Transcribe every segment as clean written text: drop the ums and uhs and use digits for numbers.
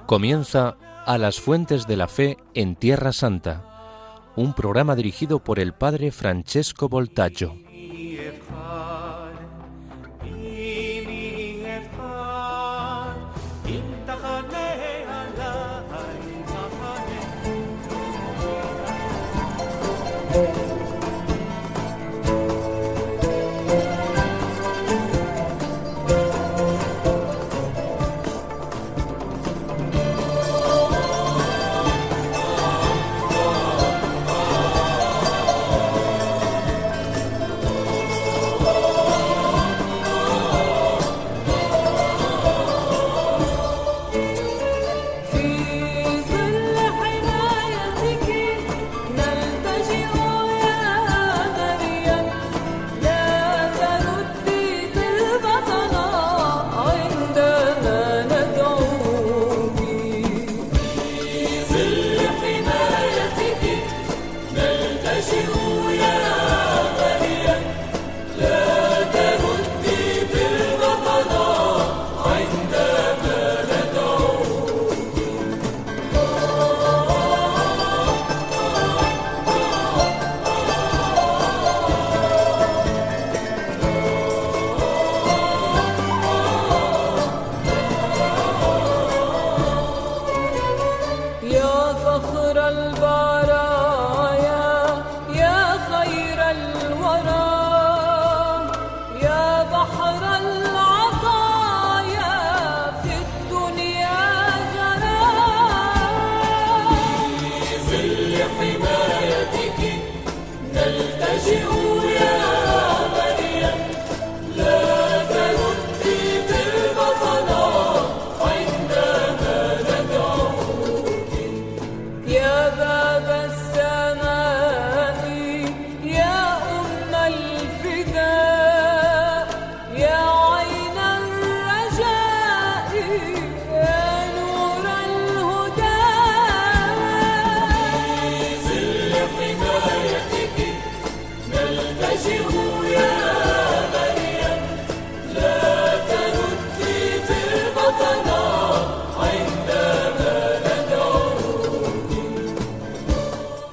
Comienza A las Fuentes de la Fe en Tierra Santa, un programa dirigido por el padre Francesco Voltaggio.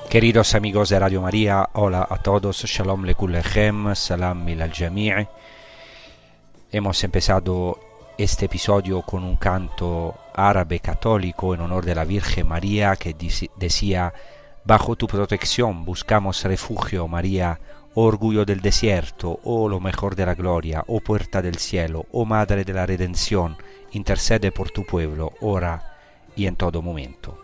Queridos amigos de Radio María, hola a todos, Shalom Lekulechem, Salam al Jami'. Hemos empezado este episodio con un canto árabe católico en honor de la Virgen María que decía: bajo tu protección buscamos refugio, María, oh orgullo del desierto, oh lo mejor de la gloria, oh puerta del cielo, oh madre de la redención, intercede por tu pueblo, ora y en todo momento.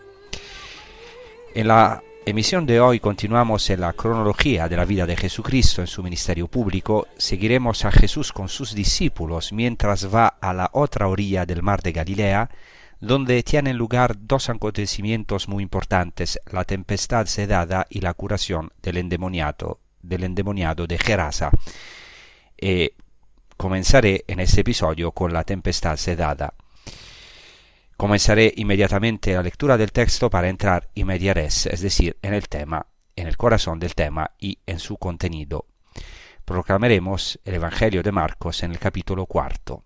En la emisión de hoy continuamos en la cronología de la vida de Jesucristo en su ministerio público. Seguiremos a Jesús con sus discípulos mientras va a la otra orilla del mar de Galilea, donde tienen lugar dos acontecimientos muy importantes: la tempestad sedada y la curación del endemoniado de Gerasa. Comenzaré en este episodio con la tempestad sedada. Comenzaré inmediatamente la lectura del texto para entrar in media res, es decir, en el tema, en el corazón del tema y en su contenido. Proclamaremos el Evangelio de Marcos en el capítulo 4.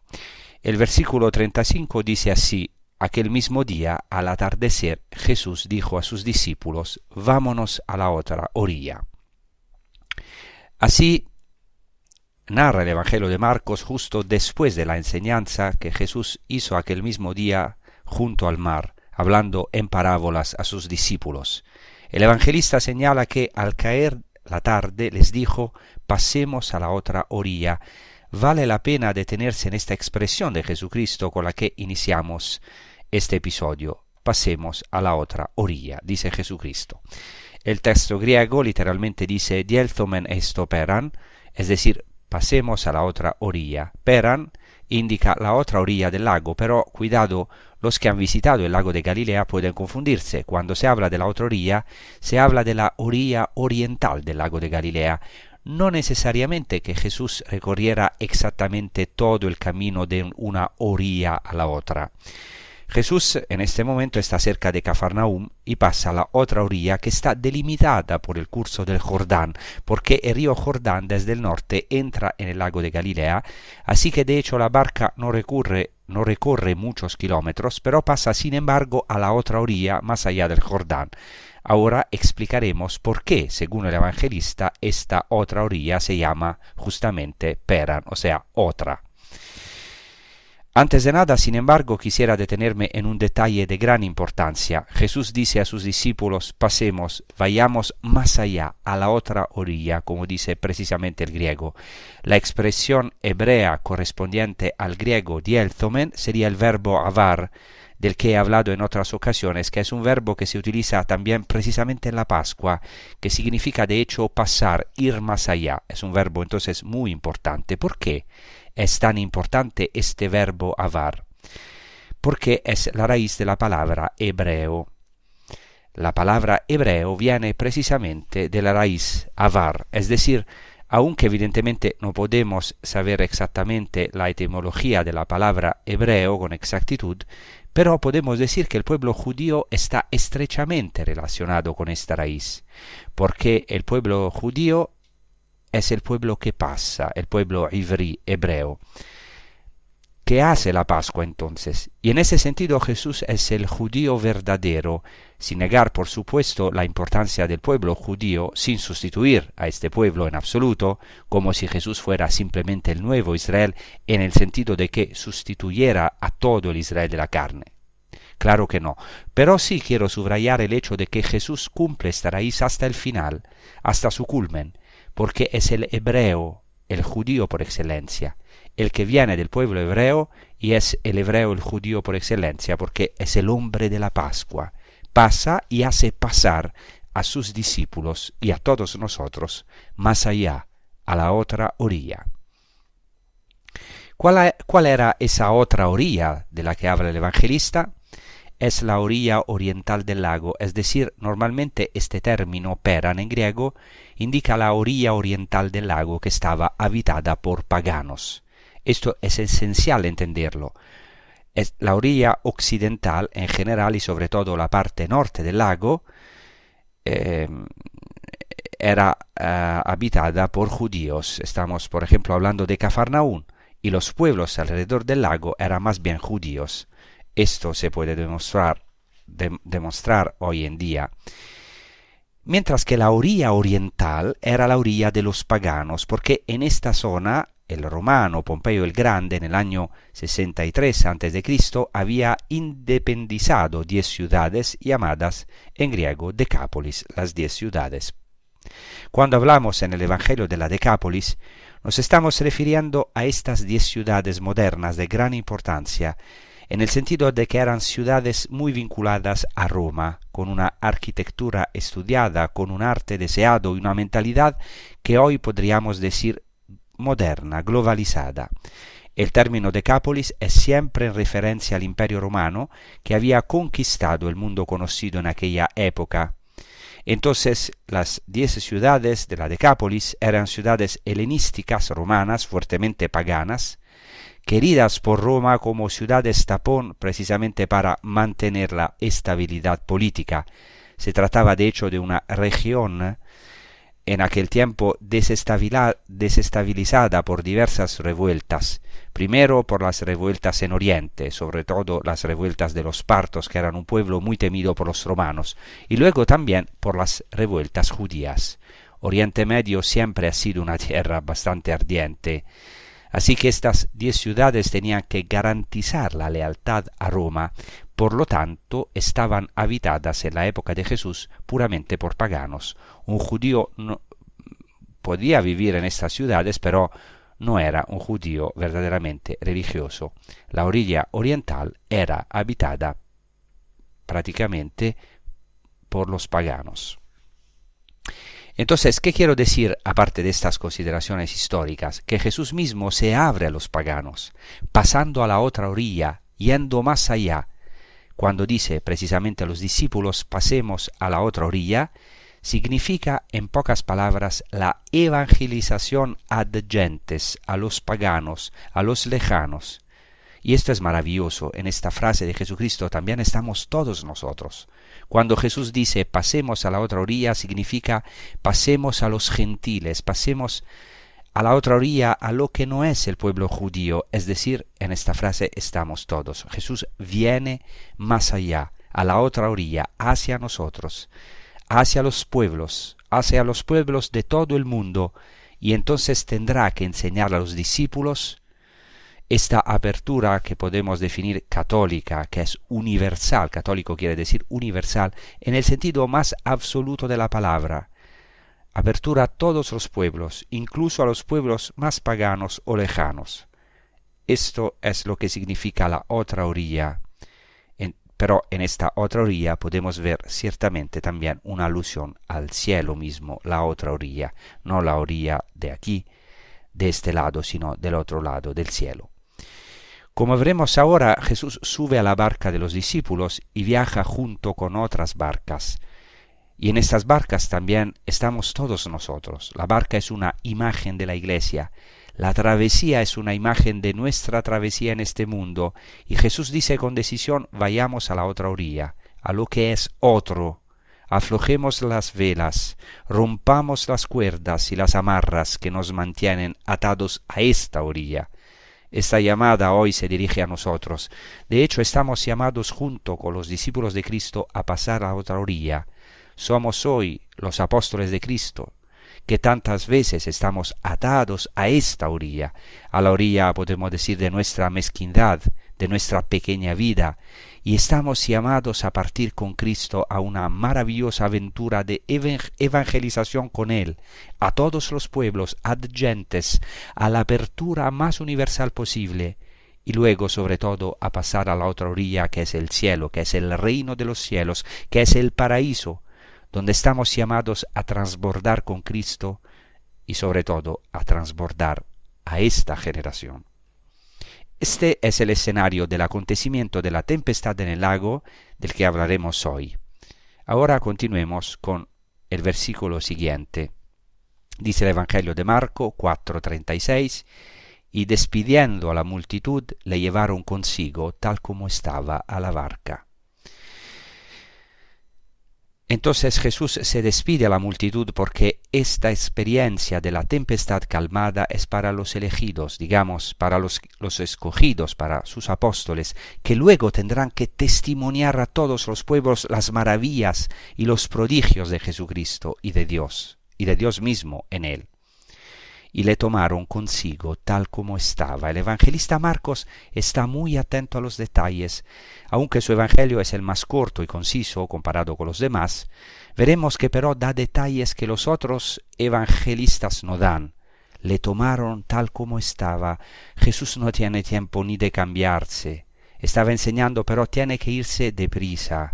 El versículo 35 dice así: aquel mismo día, al atardecer, Jesús dijo a sus discípulos: vámonos a la otra orilla. Así narra el Evangelio de Marcos justo después de la enseñanza que Jesús hizo aquel mismo día junto al mar, hablando en parábolas a sus discípulos. El evangelista señala que al caer la tarde les dijo: pasemos a la otra orilla. Vale la pena detenerse en esta expresión de Jesucristo con la que iniciamos este episodio. Pasemos a la otra orilla, dice Jesucristo. El texto griego literalmente dice dielthomen esto peran, es decir, pasemos a la otra orilla. Peran indica la otra orilla del lago, pero cuidado, los que han visitado el lago de Galilea pueden confundirse. Cuando se habla de la otra orilla, se habla de la orilla oriental del lago de Galilea. No necesariamente que Jesús recorriera exactamente todo el camino de una orilla a la otra. Jesús en este momento está cerca de Cafarnaúm y pasa a la otra orilla que está delimitada por el curso del Jordán, porque el río Jordán desde el norte entra en el lago de Galilea, así que de hecho la barca no recorre muchos kilómetros, pero pasa sin embargo a la otra orilla más allá del Jordán. Ahora explicaremos por qué, según el evangelista, esta otra orilla se llama justamente Peran, o sea, otra. Antes de nada, sin embargo, quisiera detenerme en un detalle de gran importancia. Jesús dice a sus discípulos, vayamos más allá, a la otra orilla, como dice precisamente el griego. La expresión hebrea correspondiente al griego dielthomen sería el verbo avar, del que he hablado en otras ocasiones, que es un verbo que se utiliza también precisamente en la Pascua, que significa de hecho pasar, ir más allá. Es un verbo entonces muy importante. ¿Por qué es tan importante este verbo avar? Porque es la raíz de la palabra hebreo. La palabra hebreo viene precisamente de la raíz avar, es decir, aunque evidentemente no podemos saber exactamente la etimología de la palabra hebreo con exactitud, pero podemos decir que el pueblo judío está estrechamente relacionado con esta raíz, porque el pueblo judío es el pueblo que pasa, el pueblo ivrí, hebreo, que hace la Pascua entonces. Y en ese sentido Jesús es el judío verdadero, sin negar por supuesto la importancia del pueblo judío, sin sustituir a este pueblo en absoluto, como si Jesús fuera simplemente el nuevo Israel, en el sentido de que sustituyera a todo el Israel de la carne. Claro que no, pero sí quiero subrayar el hecho de que Jesús cumple esta raíz hasta el final, hasta su culmen, porque es el hebreo, el judío por excelencia, el que viene del pueblo hebreo, y es el hebreo el judío por excelencia, porque es el hombre de la Pascua. Pasa y hace pasar a sus discípulos y a todos nosotros más allá, a la otra orilla. ¿Cuál era esa otra orilla de la que habla el evangelista? Es la orilla oriental del lago, es decir, normalmente este término peran en griego indica la orilla oriental del lago que estaba habitada por paganos. Esto es esencial entenderlo. La orilla occidental en general y sobre todo la parte norte del lago era habitada por judíos. Estamos, por ejemplo, hablando de Cafarnaúm, y los pueblos alrededor del lago eran más bien judíos. Esto se puede demostrar hoy en día. Mientras que la orilla oriental era la orilla de los paganos, porque en esta zona el romano Pompeyo el Grande en el año 63 a.C. había independizado 10 ciudades llamadas en griego Decápolis, las 10 ciudades. Cuando hablamos en el Evangelio de la Decápolis, nos estamos refiriendo a estas 10 ciudades modernas de gran importancia, en el sentido de que eran ciudades muy vinculadas a Roma, con una arquitectura estudiada, con un arte deseado y una mentalidad que hoy podríamos decir moderna, globalizada. El término Decápolis es siempre en referencia al Imperio Romano, que había conquistado el mundo conocido en aquella época. Entonces, las 10 ciudades de la Decápolis eran ciudades helenísticas romanas, fuertemente paganas, queridas por Roma como ciudades tapón precisamente para mantener la estabilidad política. Se trataba de hecho de una región en aquel tiempo desestabilizada por diversas revueltas, primero por las revueltas en Oriente, sobre todo las revueltas de los partos, que eran un pueblo muy temido por los romanos, y luego también por las revueltas judías. Oriente Medio siempre ha sido una tierra bastante ardiente, así que estas 10 ciudades tenían que garantizar la lealtad a Roma, por lo tanto estaban habitadas en la época de Jesús puramente por paganos. Un judío no podía vivir en estas ciudades, pero no era un judío verdaderamente religioso. La orilla oriental era habitada prácticamente por los paganos. Entonces, ¿qué quiero decir aparte de estas consideraciones históricas? Que Jesús mismo se abre a los paganos, pasando a la otra orilla, yendo más allá. Cuando dice precisamente a los discípulos pasemos a la otra orilla, significa en pocas palabras la evangelización ad gentes, a los paganos, a los lejanos. Y esto es maravilloso. En esta frase de Jesucristo también estamos todos nosotros. Cuando Jesús dice pasemos a la otra orilla, significa pasemos a los gentiles, pasemos a la otra orilla, a lo que no es el pueblo judío. Es decir, en esta frase estamos todos. Jesús viene más allá, a la otra orilla, hacia nosotros, hacia los pueblos de todo el mundo, y entonces tendrá que enseñar a los discípulos esta apertura que podemos definir católica, que es universal. Católico quiere decir universal en el sentido más absoluto de la palabra. Apertura a todos los pueblos, incluso a los pueblos más paganos o lejanos. Esto es lo que significa la otra orilla. Pero en esta otra orilla podemos ver ciertamente también una alusión al cielo mismo, la otra orilla, no la orilla de aquí, de este lado, sino del otro lado, del cielo. Como veremos ahora, Jesús sube a la barca de los discípulos y viaja junto con otras barcas. Y en estas barcas también estamos todos nosotros. La barca es una imagen de la Iglesia. La travesía es una imagen de nuestra travesía en este mundo. Y Jesús dice con decisión, vayamos a la otra orilla, a lo que es otro. Aflojemos las velas, rompamos las cuerdas y las amarras que nos mantienen atados a esta orilla. Esta llamada hoy se dirige a nosotros. De hecho, estamos llamados junto con los discípulos de Cristo a pasar a la otra orilla. Somos hoy los apóstoles de Cristo, que tantas veces estamos atados a esta orilla, a la orilla, podemos decir, de nuestra mezquindad, de nuestra pequeña vida, y estamos llamados a partir con Cristo a una maravillosa aventura de evangelización con Él, a todos los pueblos adyentes, a la apertura más universal posible, y luego, sobre todo, a pasar a la otra orilla, que es el cielo, que es el reino de los cielos, que es el paraíso, donde estamos llamados a transbordar con Cristo y sobre todo a transbordar a esta generación. Este es el escenario del acontecimiento de la tempestad en el lago del que hablaremos hoy. Ahora continuemos con el versículo siguiente. Dice el Evangelio de Marco 4:36, y despidiendo a la multitud le llevaron consigo tal como estaba a la barca. Entonces Jesús se despide a la multitud porque esta experiencia de la tempestad calmada es para los elegidos, digamos, para los escogidos, para sus apóstoles, que luego tendrán que testimoniar a todos los pueblos las maravillas y los prodigios de Jesucristo y de Dios mismo en él. Y le tomaron consigo tal como estaba. El evangelista Marcos está muy atento a los detalles. Aunque su evangelio es el más corto y conciso comparado con los demás, veremos que pero da detalles que los otros evangelistas no dan. Le tomaron tal como estaba. Jesús no tiene tiempo ni de cambiarse. Estaba enseñando, pero tiene que irse deprisa.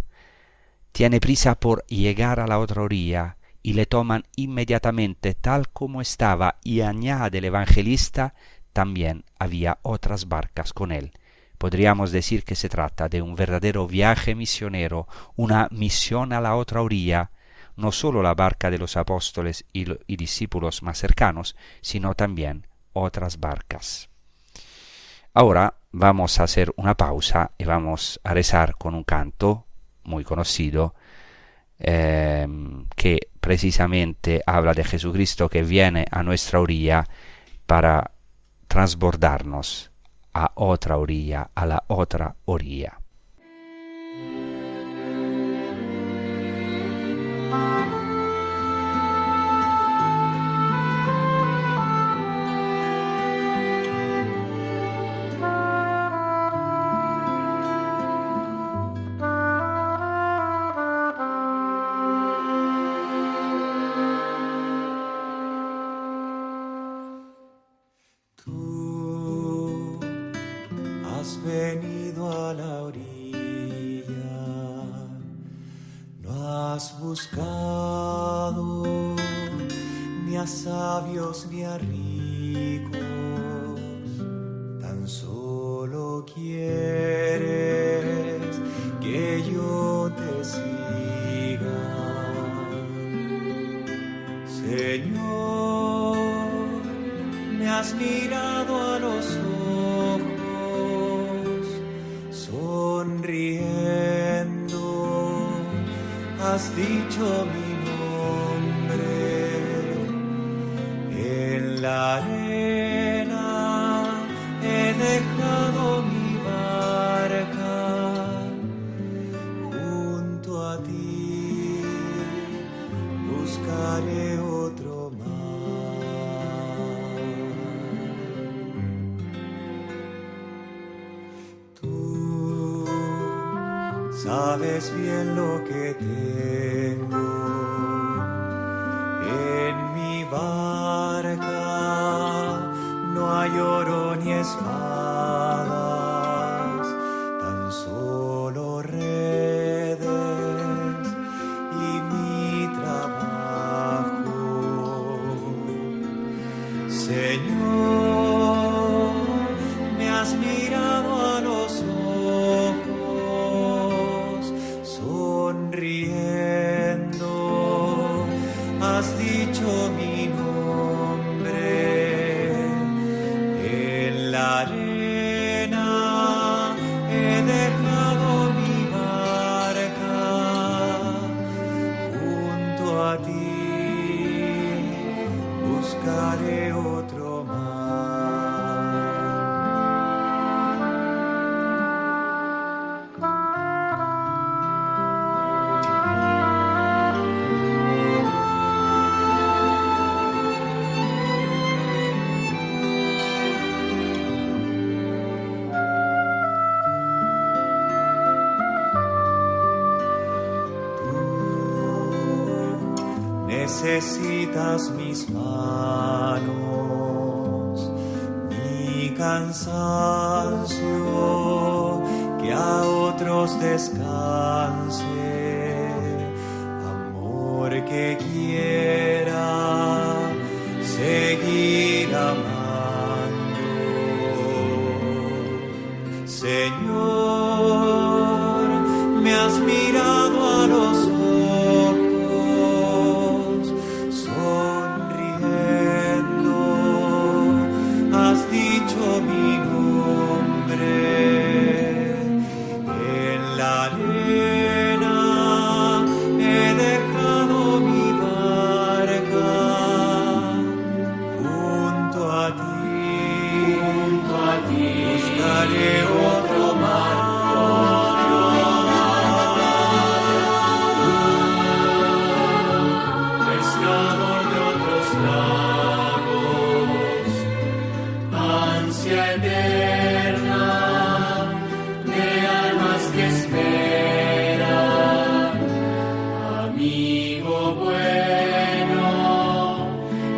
Tiene prisa por llegar a la otra orilla. Y le toman inmediatamente tal como estaba, y añade el evangelista, también había otras barcas con él. Podríamos decir que se trata de un verdadero viaje misionero, una misión a la otra orilla, no solo la barca de los apóstoles y discípulos más cercanos, sino también otras barcas. Ahora vamos a hacer una pausa y vamos a rezar con un canto muy conocido, que precisamente habla de Jesucristo que viene a nuestra orilla para transbordarnos a otra orilla, a la otra orilla. Venido a la orilla, no has buscado ni a sabios ni a ricos, tan solo quieres que yo te siga. Señor, me has mirado a los ojos has dicho mi nombre. En la arena he dejado mi barca, junto a ti buscaré otro mar. Tú sabes bien lo que tengo en mi barca, no hay oro ni espadas, tan solo redes y mi trabajo. Señor, me has mirado a los ojos, sonriendo, has dicho mi nombre. En la arena he dejado mi barca, junto a ti buscaré otro mar. Necesitas mis manos, mi cansancio, que a otros descanse, amor que quiera seguir amando. Señor, me has mirado a los ojos, mi nombre. En la arena he dejado mi barca, junto a ti buscaré otro mar. Pescador de otros lagos, ansia eterna de almas que esperan, amigo bueno,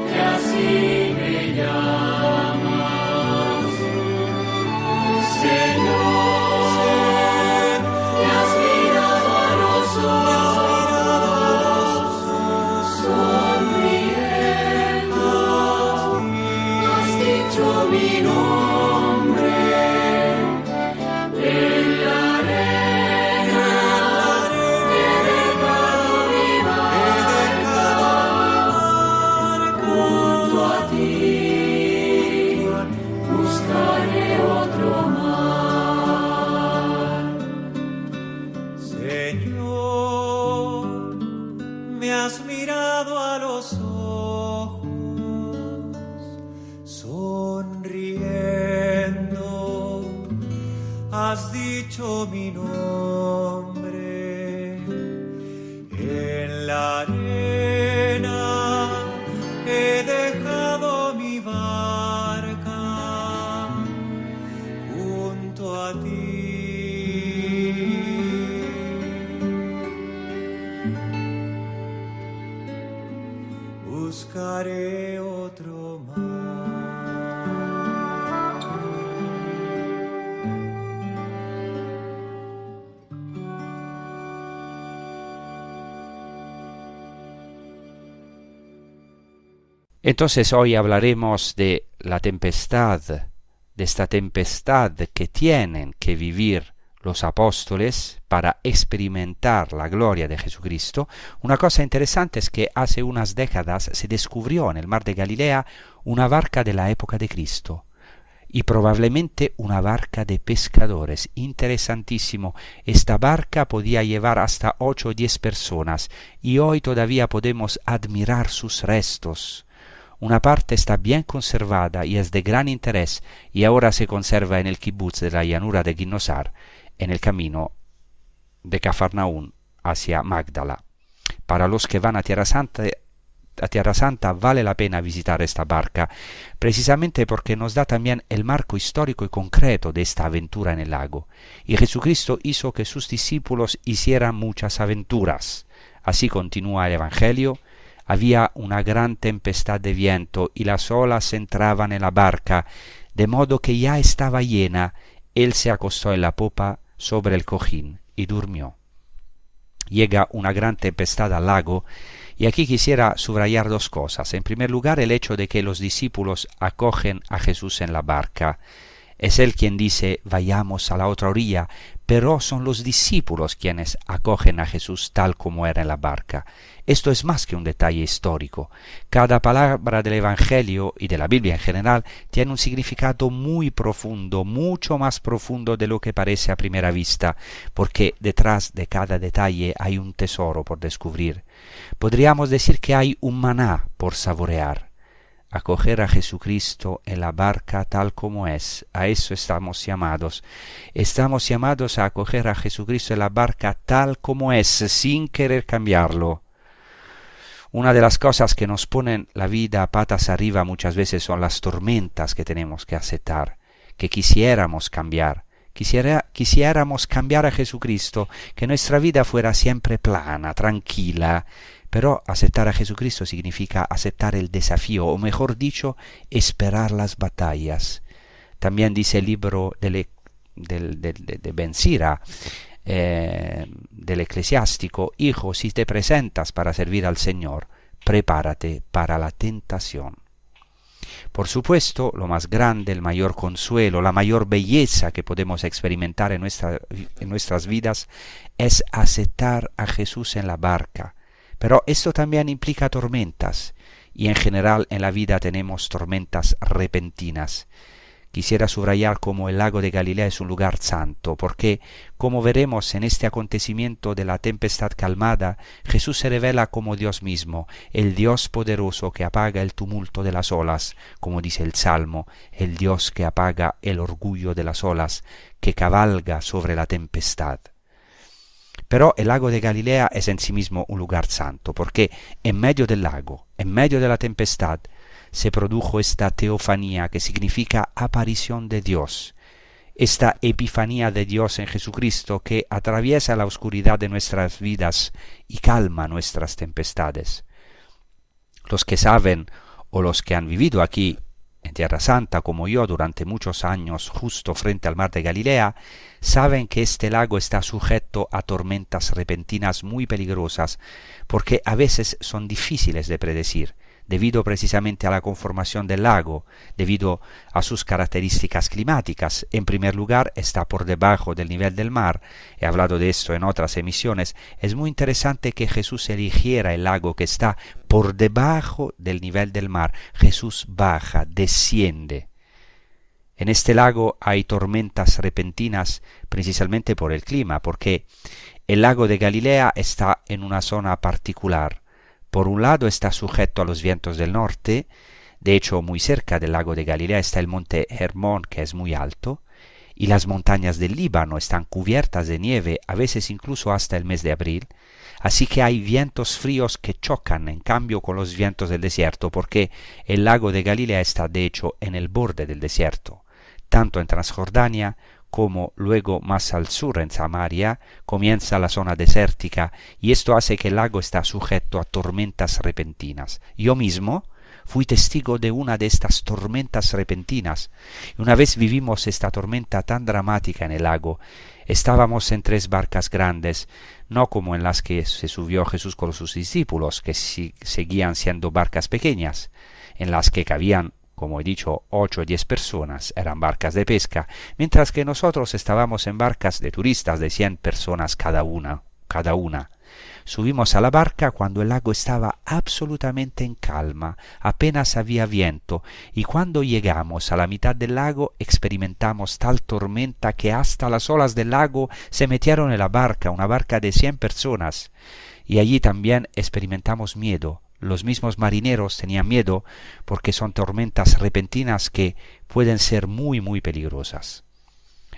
que así me llamas. Señor, me has mirado a los ojos, sonriendo, has dicho mi nombre. En la arena he dejado mi barca, junto a ti buscaré otro mar. Señor, me has mirado a los ojos, sonriendo, has dicho mi nombre. En la arena he dejado mi barca, junto a ti buscaré otro mar. Entonces hoy hablaremos de la tempestad, de esta tempestad que tienen que vivir los apóstoles para experimentar la gloria de Jesucristo. Una cosa interesante es que hace unas décadas se descubrió en el mar de Galilea una barca de la época de Cristo. y probablemente una barca de pescadores. Interesantísimo. Esta barca podía llevar hasta 8 o 10 personas y hoy todavía podemos admirar sus restos. Una parte está bien conservada y es de gran interés y ahora se conserva en el kibutz de la llanura de Ginosar, en el camino de Cafarnaún hacia Magdala. Para los que van a Tierra Santa vale la pena visitar esta barca, precisamente porque nos da también el marco histórico y concreto de esta aventura en el lago. Y Jesucristo hizo que sus discípulos hicieran muchas aventuras. Así continúa el Evangelio. Había una gran tempestad de viento y las olas entraban en la barca, de modo que ya estaba llena. Él se acostó en la popa sobre el cojín y durmió. Llega una gran tempestad al lago, y aquí quisiera subrayar 2 cosas. En primer lugar, el hecho de que los discípulos acogen a Jesús en la barca. Es Él quien dice, vayamos a la otra orilla, pero son los discípulos quienes acogen a Jesús tal como era en la barca. Esto es más que un detalle histórico. Cada palabra del Evangelio y de la Biblia en general tiene un significado muy profundo, mucho más profundo de lo que parece a primera vista, porque detrás de cada detalle hay un tesoro por descubrir. Podríamos decir que hay un maná por saborear. Acoger a Jesucristo en la barca tal como es, a eso estamos llamados. Estamos llamados a acoger a Jesucristo en la barca tal como es, sin querer cambiarlo. Una de las cosas que nos ponen la vida patas arriba muchas veces son las tormentas que tenemos que aceptar, que quisiéramos cambiar. Quisiéramos cambiar a Jesucristo, que nuestra vida fuera siempre plana, tranquila. Pero aceptar a Jesucristo significa aceptar el desafío, o mejor dicho, esperar las batallas. También dice el libro de Ben Sira, del eclesiástico, hijo, si te presentas para servir al Señor, prepárate para la tentación. Por supuesto, lo más grande, el mayor consuelo, la mayor belleza que podemos experimentar en nuestras vidas es aceptar a Jesús en la barca. Pero esto también implica tormentas, y en general en la vida tenemos tormentas repentinas. Quisiera subrayar cómo el lago de Galilea es un lugar santo, porque, como veremos en este acontecimiento de la tempestad calmada, Jesús se revela como Dios mismo, el Dios poderoso que apaga el tumulto de las olas, como dice el Salmo, el Dios que apaga el orgullo de las olas, que cabalga sobre la tempestad. Pero el lago de Galilea es en sí mismo un lugar santo, porque en medio del lago, en medio de la tempestad, se produjo esta teofanía que significa aparición de Dios, esta epifanía de Dios en Jesucristo que atraviesa la oscuridad de nuestras vidas y calma nuestras tempestades. Los que saben o los que han vivido aquí en Tierra Santa como yo durante muchos años justo frente al mar de Galilea, saben que este lago está sujeto a tormentas repentinas muy peligrosas porque a veces son difíciles de predecir, debido precisamente a la conformación del lago, debido a sus características climáticas. En primer lugar, está por debajo del nivel del mar. He hablado de esto en otras emisiones. Es muy interesante que Jesús eligiera el lago que está por debajo del nivel del mar. Jesús baja, desciende. En este lago hay tormentas repentinas precisamente por el clima, porque el lago de Galilea está en una zona particular. Por un lado está sujeto a los vientos del norte, de hecho muy cerca del lago de Galilea está el monte Hermón, que es muy alto, y las montañas del Líbano están cubiertas de nieve, a veces incluso hasta el mes de abril, así que hay vientos fríos que chocan en cambio con los vientos del desierto, porque el lago de Galilea está de hecho en el borde del desierto, tanto en Transjordania como luego más al sur en Samaria comienza la zona desértica y esto hace que el lago está sujeto a tormentas repentinas. Yo mismo fui testigo de una de estas tormentas repentinas. Una vez vivimos esta tormenta tan dramática en el lago. Estábamos en 3 barcas grandes, no como en las que se subió Jesús con sus discípulos, que seguían siendo barcas pequeñas, en las que cabían, como he dicho, 8 o 10 personas, eran barcas de pesca, mientras que nosotros estábamos en barcas de turistas de 100 personas cada una. Subimos a la barca cuando el lago estaba absolutamente en calma, apenas había viento, y cuando llegamos a la mitad del lago experimentamos tal tormenta que hasta las olas del lago se metieron en la barca, una barca de 100 personas, y allí también experimentamos miedo. Los mismos marineros tenían miedo porque son tormentas repentinas que pueden ser muy, muy peligrosas.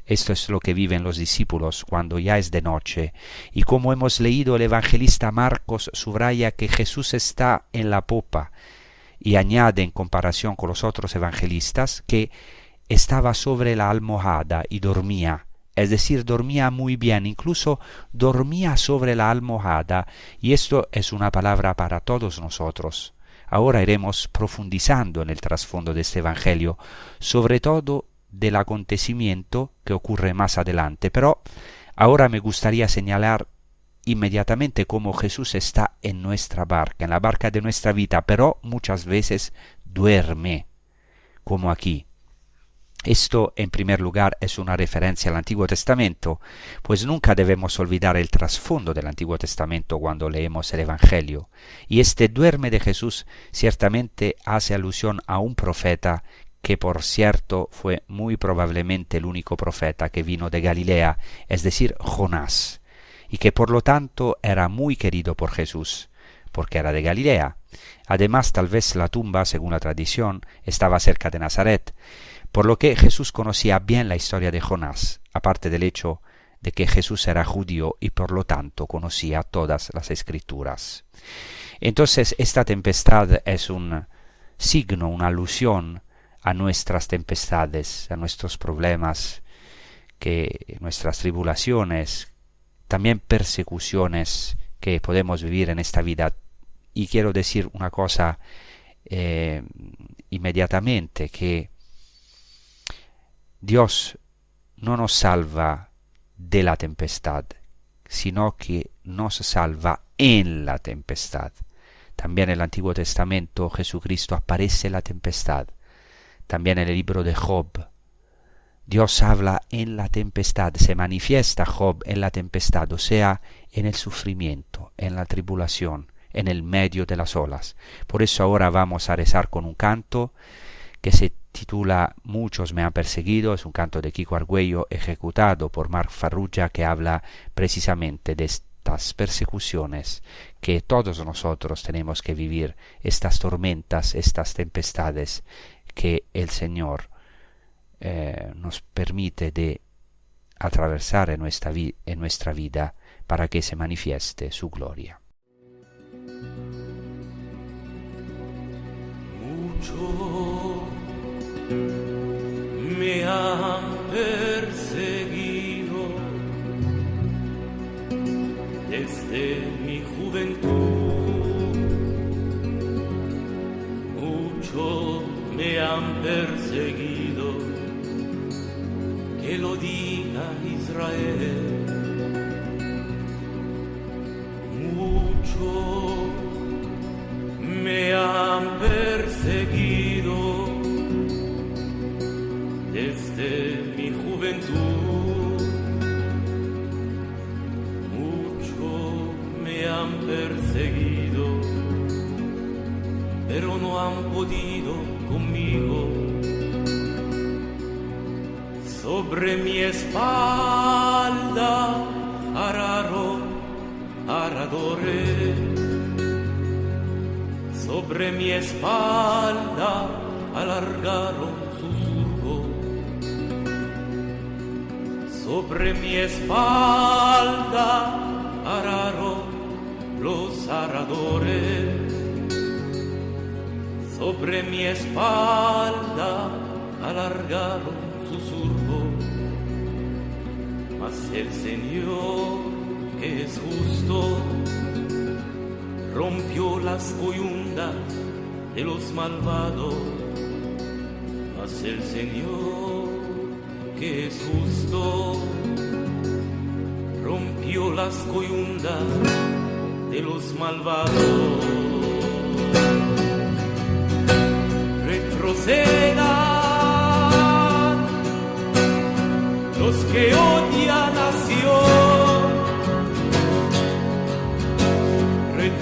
Esto es lo que viven los discípulos cuando ya es de noche, y como hemos leído, el evangelista Marcos subraya que Jesús está en la popa, y añade en comparación con los otros evangelistas que estaba sobre la almohada y dormía, es decir, dormía muy bien, incluso dormía sobre la almohada, y esto es una palabra para todos nosotros. Ahora iremos profundizando en el trasfondo de este evangelio, sobre todo del acontecimiento que ocurre más adelante, pero ahora me gustaría señalar inmediatamente cómo Jesús está en nuestra barca, en la barca de nuestra vida, pero muchas veces duerme, como aquí. Esto, en primer lugar, es una referencia al Antiguo Testamento, pues nunca debemos olvidar el trasfondo del Antiguo Testamento cuando leemos el Evangelio, y este duerme de Jesús ciertamente hace alusión a un profeta que por cierto fue muy probablemente el único profeta que vino de Galilea, es decir, Jonás, y que por lo tanto era muy querido por Jesús, porque era de Galilea. Además, tal vez la tumba, según la tradición, estaba cerca de Nazaret, por lo que Jesús conocía bien la historia de Jonás, aparte del hecho de que Jesús era judío y por lo tanto conocía todas las Escrituras. Entonces, esta tempestad es un signo, una alusión a nuestras tempestades, a nuestros problemas, que nuestras tribulaciones, también persecuciones que podemos vivir en esta vida. Y quiero decir una cosa inmediatamente, que Dios no nos salva de la tempestad, sino que nos salva en la tempestad. También en el Antiguo Testamento Jesucristo aparece en la tempestad. También en el libro de Job, Dios habla en la tempestad, se manifiesta Job en la tempestad, o sea, en el sufrimiento, en la tribulación, en el medio de las olas. Por eso ahora vamos a rezar con un canto que se titula Muchos me han perseguido, es un canto de Kiko Argüello ejecutado por Marc Farrugia, que habla precisamente de estas persecuciones que todos nosotros tenemos que vivir, estas tormentas, estas tempestades que el Señor nos permite de atravesar en nuestra vida para que se manifieste su gloria. Mucho me han perseguido desde mi juventud, mucho me han perseguido, que lo diga Israel. Mucho me han perseguido desde mi juventud, mucho me han perseguido, pero no han podido conmigo. Sobre mi espalda aradores, sobre mi espalda alargaron su surco, sobre mi espalda araron los aradores, sobre mi espalda alargaron su surco, mas el Señor, que es justo, rompió las coyundas de los malvados, mas el Señor, que es justo, rompió las coyundas de los malvados. Retrocedan los que odian nación,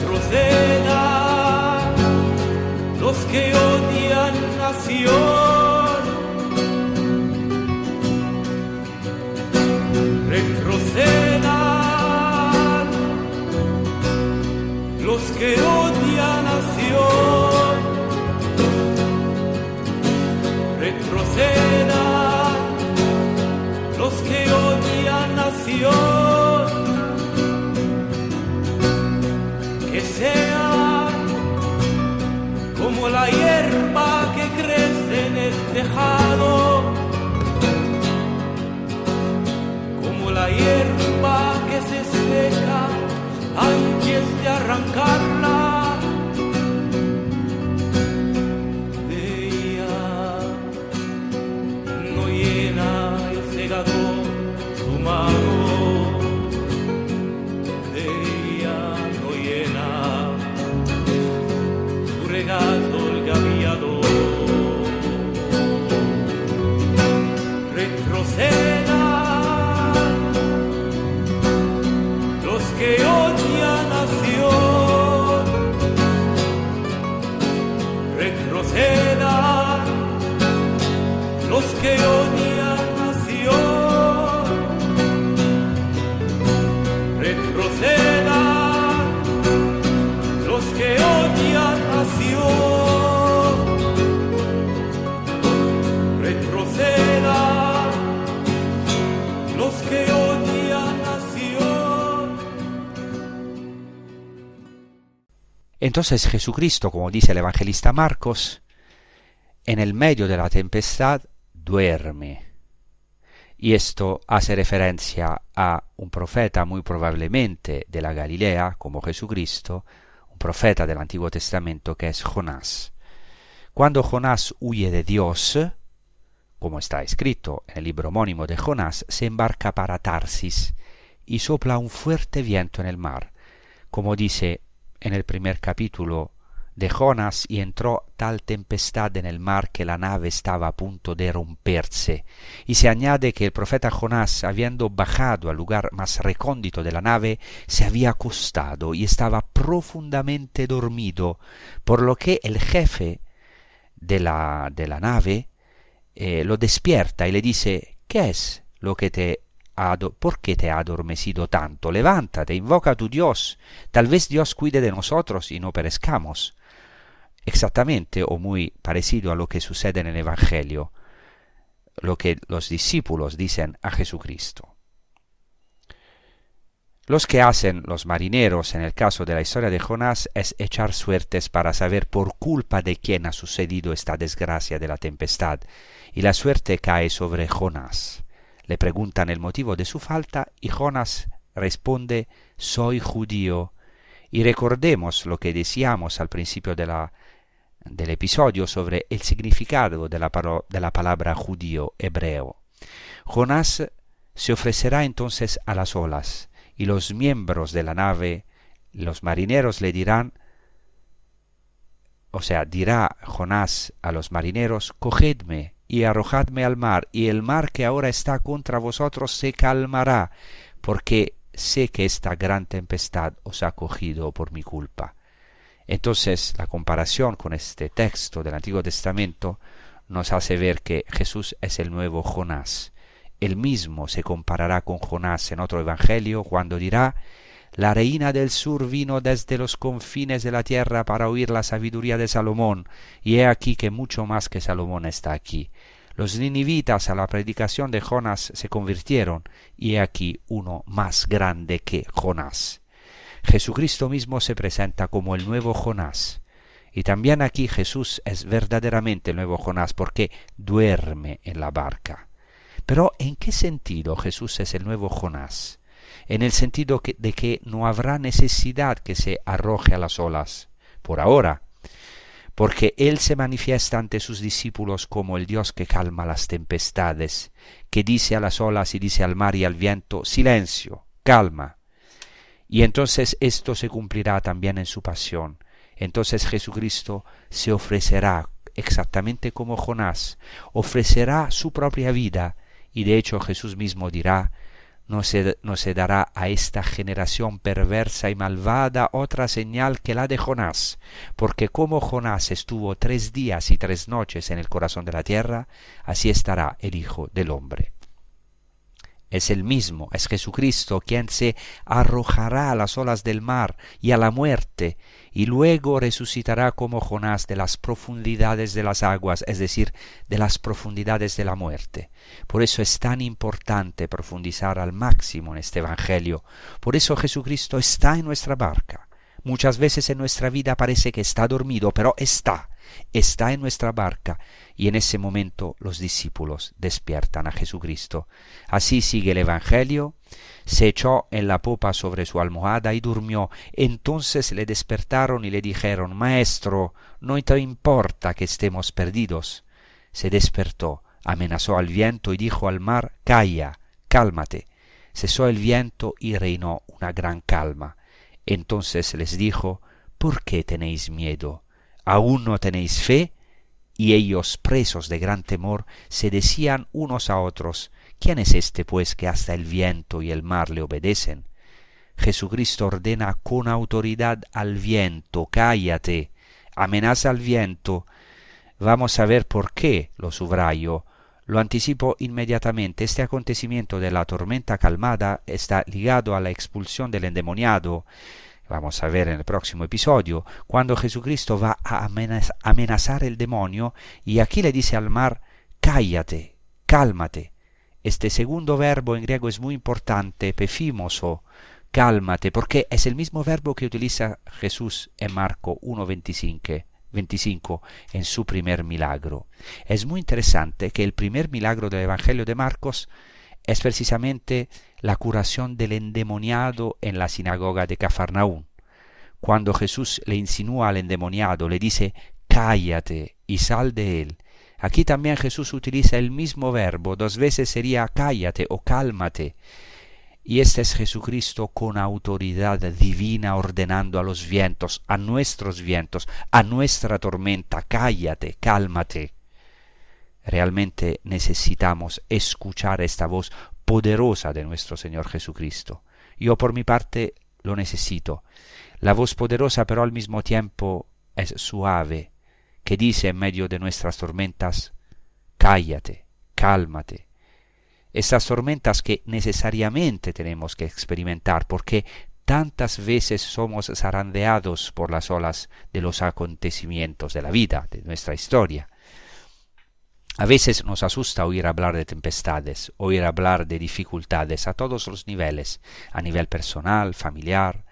retrocedan los que odian nación, retrocedan los que odian nación, retrocedan los que odian nación, que sean como la hierba que crece en el tejado, como la hierba que se seca antes de arrancarla. De ella no llena el segador su mano, de ella no llena su regazo el gavillador. Retrocedan los que odian nación, retrocedan los que odian nación, retrocedan los que odian nación, retrocedan los que odian nación. Entonces Jesucristo, como dice el evangelista Marcos, en el medio de la tempestad duerme. Y esto hace referencia a un profeta muy probablemente de la Galilea, como Jesucristo, un profeta del Antiguo Testamento que es Jonás. Cuando Jonás huye de Dios, como está escrito en el libro homónimo de Jonás, se embarca para Tarsis y sopla un fuerte viento en el mar, como dice en el primer capítulo de Jonás, y entró tal tempestad en el mar que la nave estaba a punto de romperse. Y se añade que el profeta Jonás, habiendo bajado al lugar más recóndito de la nave, se había acostado y estaba profundamente dormido, por lo que el jefe de la nave lo despierta y le dice: ¿qué es lo que ¿por qué te ha adormecido tanto? Levántate, invoca a tu Dios, tal vez Dios cuide de nosotros y no perezcamos. Exactamente, o muy parecido a lo que sucede en el Evangelio, lo que los discípulos dicen a Jesucristo. Los que hacen los marineros en el caso de la historia de Jonás es echar suertes para saber por culpa de quién ha sucedido esta desgracia de la tempestad, y la suerte cae sobre Jonás. Le preguntan el motivo de su falta y Jonás responde: soy judío. Y recordemos lo que decíamos al principio del episodio sobre el significado de la palabra judío, hebreo. Jonás se ofrecerá entonces a las olas, y los miembros de la nave, los marineros, le dirán, dirá Jonás a los marineros: cogedme y arrojadme al mar, y el mar que ahora está contra vosotros se calmará, porque sé que esta gran tempestad os ha cogido por mi culpa. Entonces, la comparación con este texto del Antiguo Testamento nos hace ver que Jesús es el nuevo Jonás. Él mismo se comparará con Jonás en otro evangelio cuando dirá: la reina del sur vino desde los confines de la tierra para oír la sabiduría de Salomón, y he aquí que mucho más que Salomón está aquí. Los ninivitas a la predicación de Jonás se convirtieron, y he aquí uno más grande que Jonás. Jesucristo mismo se presenta como el nuevo Jonás, y también aquí Jesús es verdaderamente el nuevo Jonás porque duerme en la barca. Pero ¿en qué sentido Jesús es el nuevo Jonás? En el sentido de que no habrá necesidad que se arroje a las olas, por ahora, porque Él se manifiesta ante sus discípulos como el Dios que calma las tempestades, que dice a las olas y dice al mar y al viento: silencio, calma. Y entonces esto se cumplirá también en su pasión. Entonces Jesucristo se ofrecerá exactamente como Jonás, ofrecerá su propia vida, y de hecho Jesús mismo dirá: no se dará a esta generación perversa y malvada otra señal que la de Jonás, porque como Jonás estuvo 3 días y 3 noches en el corazón de la tierra, así estará el Hijo del Hombre. Es el mismo, es Jesucristo quien se arrojará a las olas del mar y a la muerte, y luego resucitará como Jonás de las profundidades de las aguas, es decir, de las profundidades de la muerte. Por eso es tan importante profundizar al máximo en este Evangelio. Por eso Jesucristo está en nuestra barca. Muchas veces en nuestra vida parece que está dormido, pero está en nuestra barca, y en ese momento los discípulos despiertan a Jesucristo. Así sigue el Evangelio: se echó en la popa sobre su almohada y durmió. Entonces le despertaron y le dijeron: Maestro, ¿no te importa que estemos perdidos? Se despertó, amenazó al viento y dijo al mar: Calla, cálmate. Cesó el viento y reinó una gran calma. Entonces les dijo: ¿por qué tenéis miedo? ¿Aún no tenéis fe? Y ellos, presos de gran temor, se decían unos a otros: ¿quién es este, pues, que hasta el viento y el mar le obedecen? Jesucristo ordena con autoridad al viento: cállate. Amenaza al viento. Vamos a ver por qué lo subrayo. Lo anticipo inmediatamente. Este acontecimiento de la tormenta calmada está ligado a la expulsión del endemoniado. Vamos a ver en el próximo episodio, cuando Jesucristo va a amenazar el demonio, y aquí le dice al mar: cállate, cálmate. Este segundo verbo en griego es muy importante, pefimoso, cálmate, porque es el mismo verbo que utiliza Jesús en Marco 1:25 en su primer milagro. Es muy interesante que el primer milagro del Evangelio de Marcos es precisamente la curación del endemoniado en la sinagoga de Cafarnaún. Cuando Jesús le insinúa al endemoniado, le dice: cállate y sal de él. Aquí también Jesús utiliza el mismo verbo, 2 veces sería cállate o cálmate. Y este es Jesucristo con autoridad divina ordenando a los vientos, a nuestros vientos, a nuestra tormenta: cállate, cálmate. Realmente necesitamos escuchar esta voz poderosa de nuestro Señor Jesucristo. Yo por mi parte lo necesito. La voz poderosa, pero al mismo tiempo es suave, que dice en medio de nuestras tormentas: cállate, cálmate. Estas tormentas que necesariamente tenemos que experimentar, porque tantas veces somos zarandeados por las olas de los acontecimientos de la vida, de nuestra historia. A veces nos asusta oír hablar de tempestades, oír hablar de dificultades a todos los niveles, a nivel personal, familiar,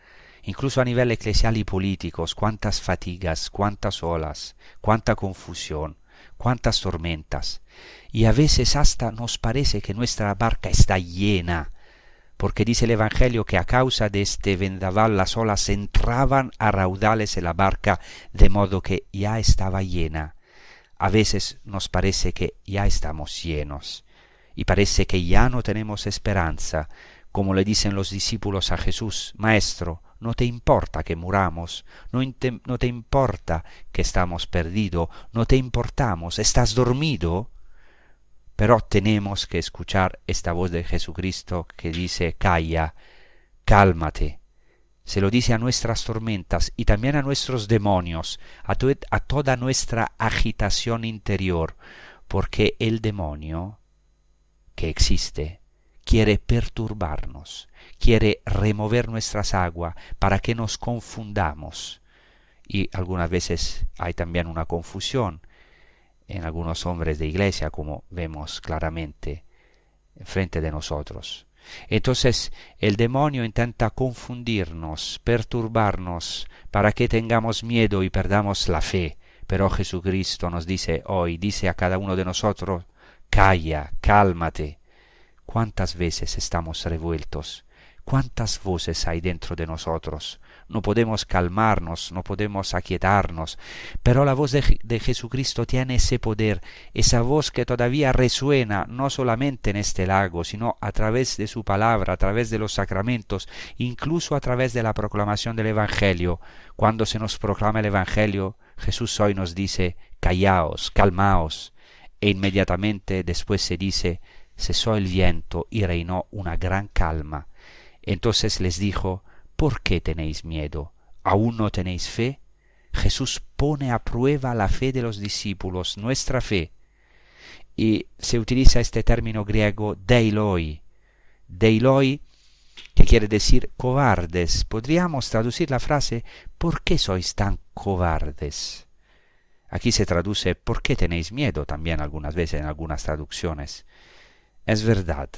incluso a nivel eclesial y políticos. Cuántas fatigas, cuántas olas, cuánta confusión, cuántas tormentas. Y a veces hasta nos parece que nuestra barca está llena, porque dice el Evangelio que a causa de este vendaval las olas entraban a raudales en la barca, de modo que ya estaba llena. A veces nos parece que ya estamos llenos, y parece que ya no tenemos esperanza, como le dicen los discípulos a Jesús: Maestro, ¿no te importa que muramos? ¿No te importa que estamos perdidos? ¿No te importamos? ¿Estás dormido? Pero tenemos que escuchar esta voz de Jesucristo que dice: calla, cálmate. Se lo dice a nuestras tormentas y también a nuestros demonios, a toda nuestra agitación interior, porque el demonio que existe quiere perturbarnos, quiere remover nuestras aguas para que nos confundamos. Y algunas veces hay también una confusión en algunos hombres de iglesia, como vemos claramente frente de nosotros. Entonces el demonio intenta confundirnos, perturbarnos, para que tengamos miedo y perdamos la fe. Pero Jesucristo nos dice hoy, dice a cada uno de nosotros: calla, cálmate. ¿Cuántas veces estamos revueltos? ¿Cuántas voces hay dentro de nosotros? No podemos calmarnos, no podemos aquietarnos, pero la voz de Jesucristo tiene ese poder, esa voz que todavía resuena no solamente en este lago, sino a través de su palabra, a través de los sacramentos, incluso a través de la proclamación del Evangelio. Cuando se nos proclama el Evangelio, Jesús hoy nos dice: callaos, calmaos, e inmediatamente después se dice: cesó el viento y reinó una gran calma. Entonces les dijo: ¿por qué tenéis miedo? ¿Aún no tenéis fe? Jesús pone a prueba la fe de los discípulos, nuestra fe. Y se utiliza este término griego deiloi, que quiere decir cobardes. Podríamos traducir la frase: ¿por qué sois tan cobardes? Aquí se traduce: ¿por qué tenéis miedo? También algunas veces en algunas traducciones. Es verdad,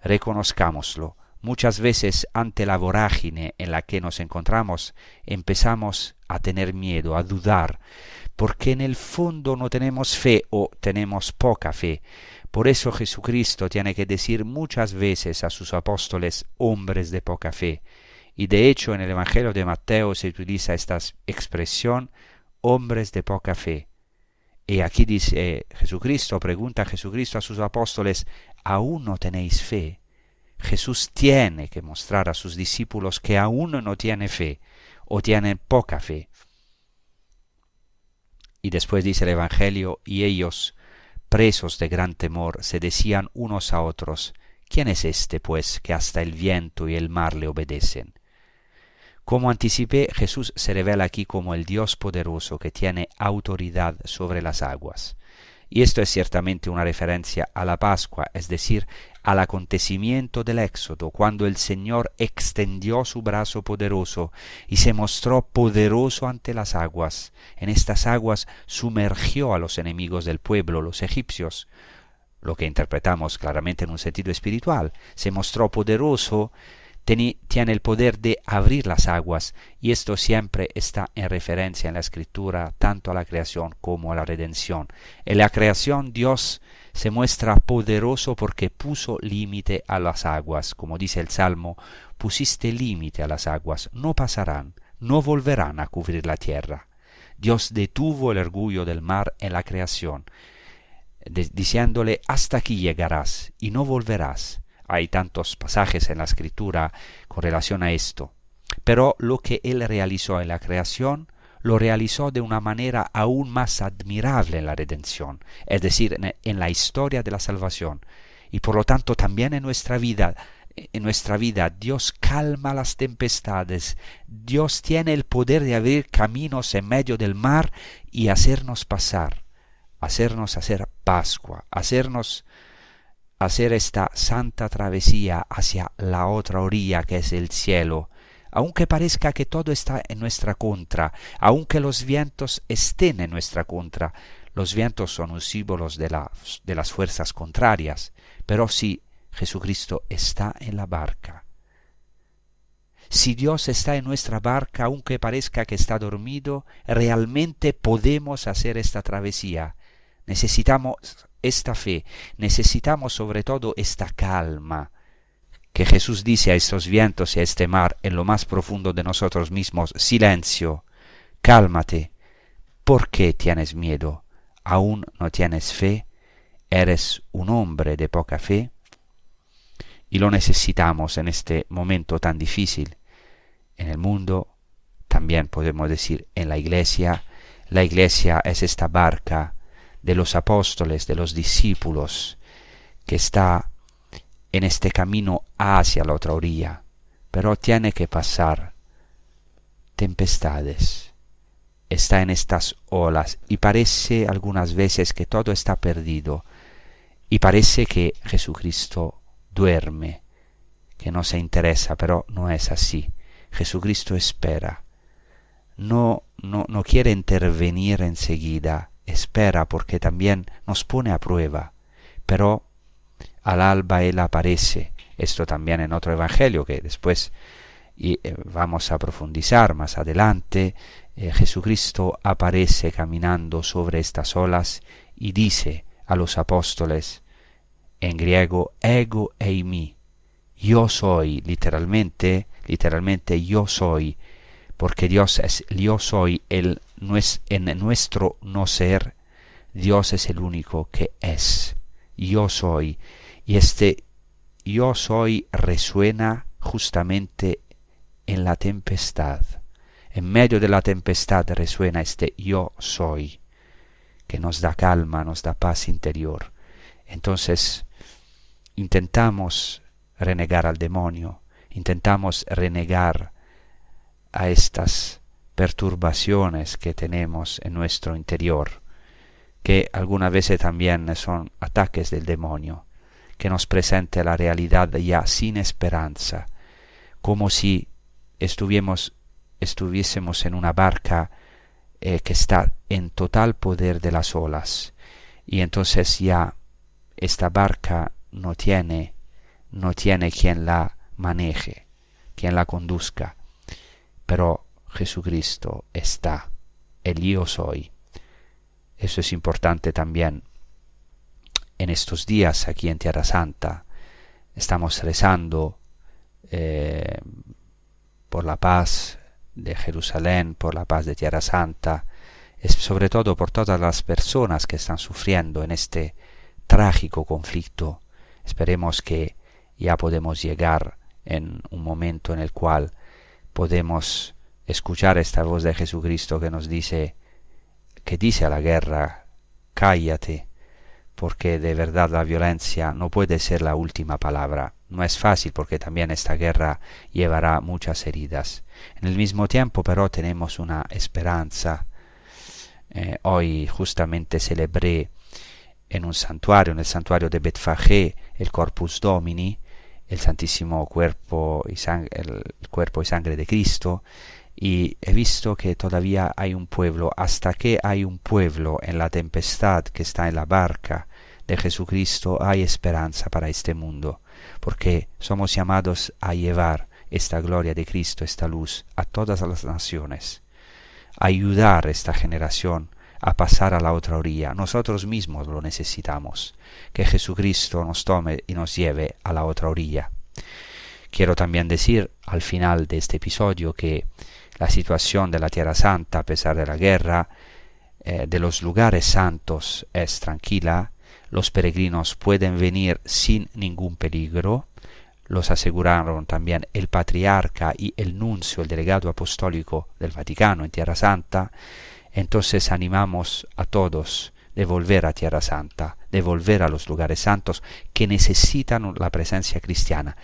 reconozcámoslo. Muchas veces ante la vorágine en la que nos encontramos empezamos a tener miedo, a dudar, porque en el fondo no tenemos fe o tenemos poca fe. Por eso Jesucristo tiene que decir muchas veces a sus apóstoles: hombres de poca fe. Y de hecho en el Evangelio de Mateo se utiliza esta expresión: hombres de poca fe. Y aquí dice Jesucristo, pregunta Jesucristo a sus apóstoles: ¿aún no tenéis fe? Jesús tiene que mostrar a sus discípulos que aún no tiene fe o tienen poca fe. Y después dice el Evangelio: y ellos, presos de gran temor, se decían unos a otros: ¿quién es este, pues, que hasta el viento y el mar le obedecen? Como anticipé, Jesús se revela aquí como el Dios poderoso que tiene autoridad sobre las aguas. Y esto es ciertamente una referencia a la Pascua, es decir, al acontecimiento del Éxodo, cuando el Señor extendió su brazo poderoso y se mostró poderoso ante las aguas. En estas aguas sumergió a los enemigos del pueblo, los egipcios, lo que interpretamos claramente en un sentido espiritual. Se mostró poderoso, tiene el poder de abrir las aguas, y esto siempre está en referencia en la Escritura tanto a la creación como a la redención. En la creación Dios se muestra poderoso porque puso límite a las aguas, como dice el Salmo: pusiste límite a las aguas, no pasarán, no volverán a cubrir la tierra. Dios detuvo el orgullo del mar en la creación, diciéndole: hasta aquí llegarás y no volverás. Hay tantos pasajes en la Escritura con relación a esto. Pero lo que Él realizó en la creación, lo realizó de una manera aún más admirable en la redención, es decir, en la historia de la salvación. Y por lo tanto también en nuestra vida Dios calma las tempestades. Dios tiene el poder de abrir caminos en medio del mar y hacernos pasar, hacernos hacer Pascua, hacernos hacer esta santa travesía hacia la otra orilla, que es el cielo. Aunque parezca que todo está en nuestra contra, aunque los vientos estén en nuestra contra, los vientos son un símbolo de las fuerzas contrarias, pero si Jesucristo está en la barca, si Dios está en nuestra barca, aunque parezca que está dormido, realmente podemos hacer esta travesía. Necesitamos esta fe, necesitamos sobre todo esta calma, que Jesús dice a estos vientos y a este mar en lo más profundo de nosotros mismos: silencio, cálmate. ¿Por qué tienes miedo? ¿Aún no tienes fe? ¿Eres un hombre de poca fe? Y lo necesitamos en este momento tan difícil. En el mundo, también podemos decir en la Iglesia es esta barca de los apóstoles, de los discípulos, que está en este camino hacia la otra orilla, pero tiene que pasar tempestades, está en estas olas y parece algunas veces que todo está perdido y parece que Jesucristo duerme, que no se interesa, pero no es así. Jesucristo espera, no quiere intervenir enseguida, espera porque también nos pone a prueba, pero al alba Él aparece. Esto también en otro evangelio que después vamos a profundizar más adelante. Jesucristo aparece caminando sobre estas olas y dice a los apóstoles en griego: ego eimi, yo soy, literalmente yo soy, porque Dios es yo soy, en nuestro no ser, Dios es el único que es, yo soy. Y este yo soy resuena justamente en la tempestad. En medio de la tempestad resuena este yo soy, que nos da calma, nos da paz interior. Entonces, intentamos renegar al demonio, intentamos renegar a estas perturbaciones que tenemos en nuestro interior, que algunas veces también son ataques del demonio, que nos presenta la realidad ya sin esperanza, como si estuviésemos en una barca que está en total poder de las olas, y entonces ya esta barca no tiene quien la maneje, quien la conduzca, pero Jesucristo está, el yo soy. Eso es importante también en estos días aquí en Tierra Santa. Estamos rezando por la paz de Jerusalén, por la paz de Tierra Santa, sobre todo por todas las personas que están sufriendo en este trágico conflicto. Esperemos que ya podemos llegar en un momento en el cual podemos escuchar esta voz de Jesucristo que nos dice, que dice a la guerra, cállate, porque de verdad la violencia no puede ser la última palabra. No es fácil porque también esta guerra llevará muchas heridas. En el mismo tiempo, pero, tenemos una esperanza. Hoy justamente celebré en el santuario de Betfagé, el Corpus Domini, el Santísimo Cuerpo y Sangre de Cristo, y he visto que todavía hay un pueblo, hasta que hay un pueblo en la tempestad que está en la barca de Jesucristo, hay esperanza para este mundo, porque somos llamados a llevar esta gloria de Cristo, esta luz, a todas las naciones, a ayudar a esta generación a pasar a la otra orilla. Nosotros mismos lo necesitamos, que Jesucristo nos tome y nos lleve a la otra orilla. Quiero también decir al final de este episodio que la situación de la Tierra Santa, a pesar de la guerra, de los lugares santos es tranquila. Los peregrinos pueden venir sin ningún peligro. Los aseguraron también el patriarca y el nuncio, el delegado apostólico del Vaticano en Tierra Santa. Entonces animamos a todos de volver a Tierra Santa, de volver a los lugares santos que necesitan la presencia cristiana.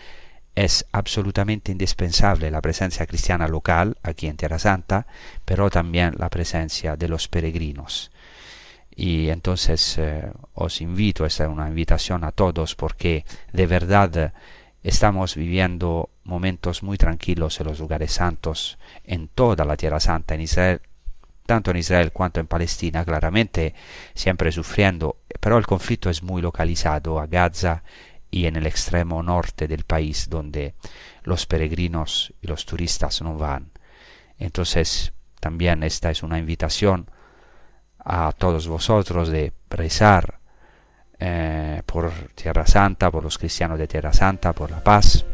Es absolutamente indispensable la presencia cristiana local aquí en Tierra Santa, pero también la presencia de los peregrinos. Y entonces os invito, esta es una invitación a todos, porque de verdad estamos viviendo momentos muy tranquilos en los lugares santos, en toda la Tierra Santa, en Israel, tanto en Israel cuanto en Palestina, claramente siempre sufriendo, pero el conflicto es muy localizado a Gaza y en el extremo norte del país, donde los peregrinos y los turistas no van. Entonces también esta es una invitación a todos vosotros de rezar por Tierra Santa, por los cristianos de Tierra Santa, por la paz.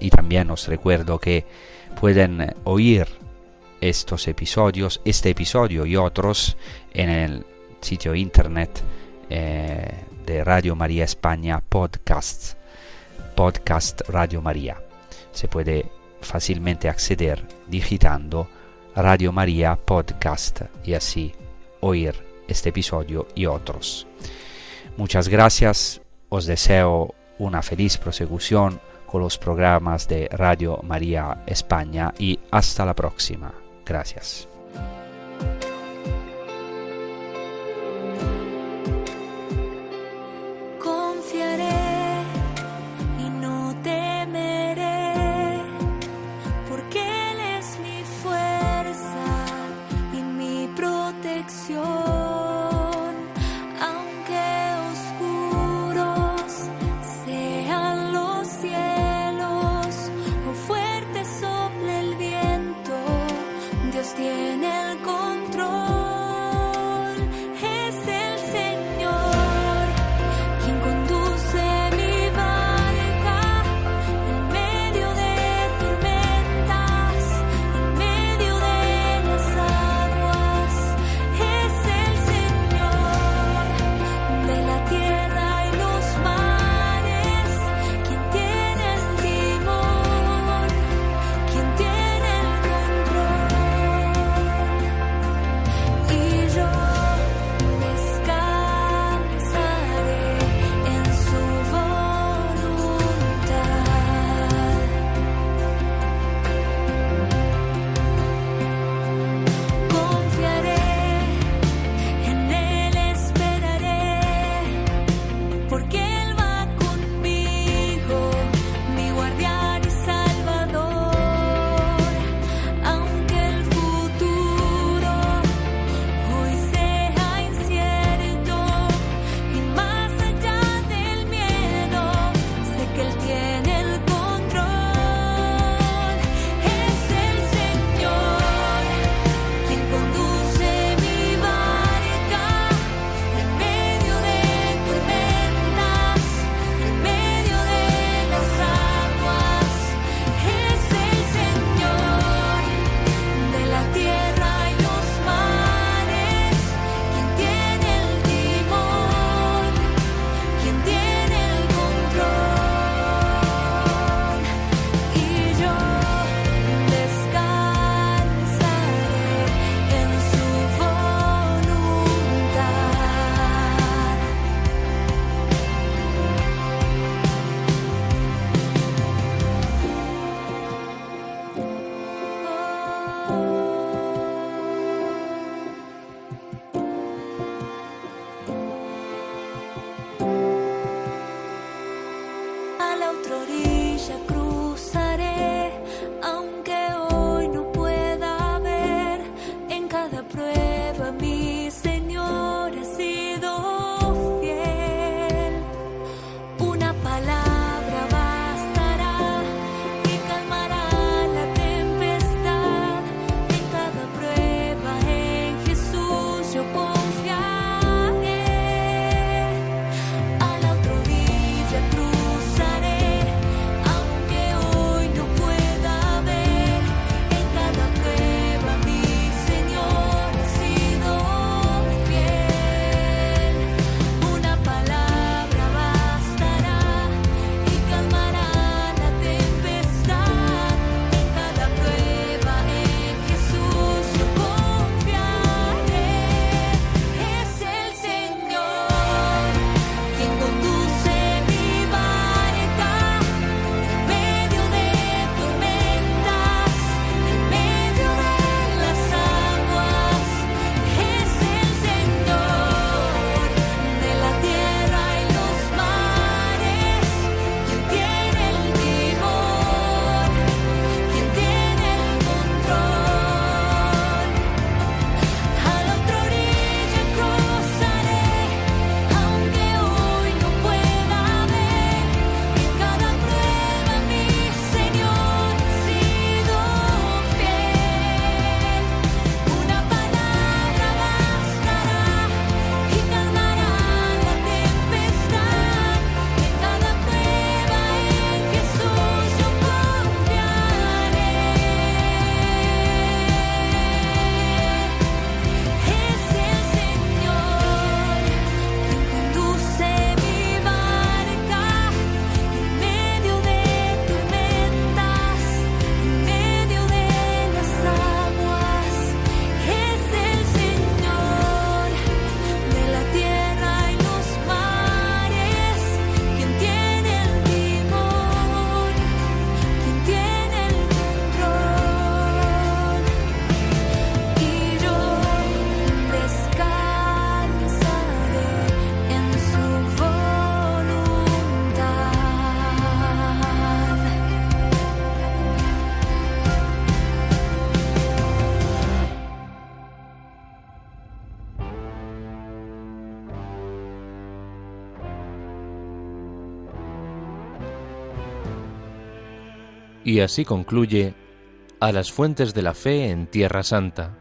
Y también os recuerdo que pueden oír estos episodios, este episodio y otros en el sitio internet de Radio María España Podcast Radio María. Se puede fácilmente acceder digitando Radio María Podcast y así oír este episodio y otros. Muchas gracias, os deseo una feliz prosecución con los programas de Radio María España y hasta la próxima. Gracias. prueba mi Señor ha sido fiel. Una palabra bastará y calmará la tempestad. En cada prueba en Jesús yo confiaré. A la otra orilla cruzaré, aunque hoy no pueda ver. En cada prueba mi Señor ha sido fiel. Una palabra bastará y calmará la tempestad. En cada prueba en Jesús yo confiaré. Es el Señor quien conduce mi barca en medio de tormentas, en medio de las aguas. Es el Señor de la tierra y los mares, quien tiene el timón, quien tiene el control. A la otra orilla cruzaré, aunque hoy no pueda ver. En cada prueba mi Señor ha sido fiel. Una palabra bastará y calmará la tempestad. En cada prueba en Jesús yo confiaré. Es el Señor quien conduce mi barca en medio de tormentas, en medio de las aguas. Es el Señor de la tierra y los mares, quien tiene el timón, quien tiene el control. Y yo descansaré en su voluntad. Y así concluye A las fuentes de la fe en Tierra Santa,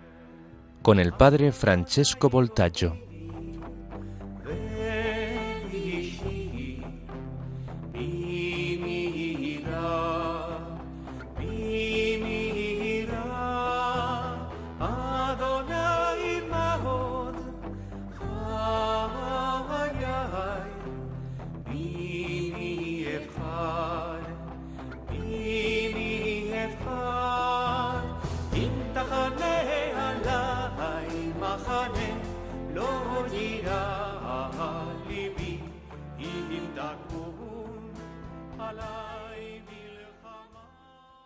con el padre Francesco Voltaggio. לא יירא ליבי אם תקום עליי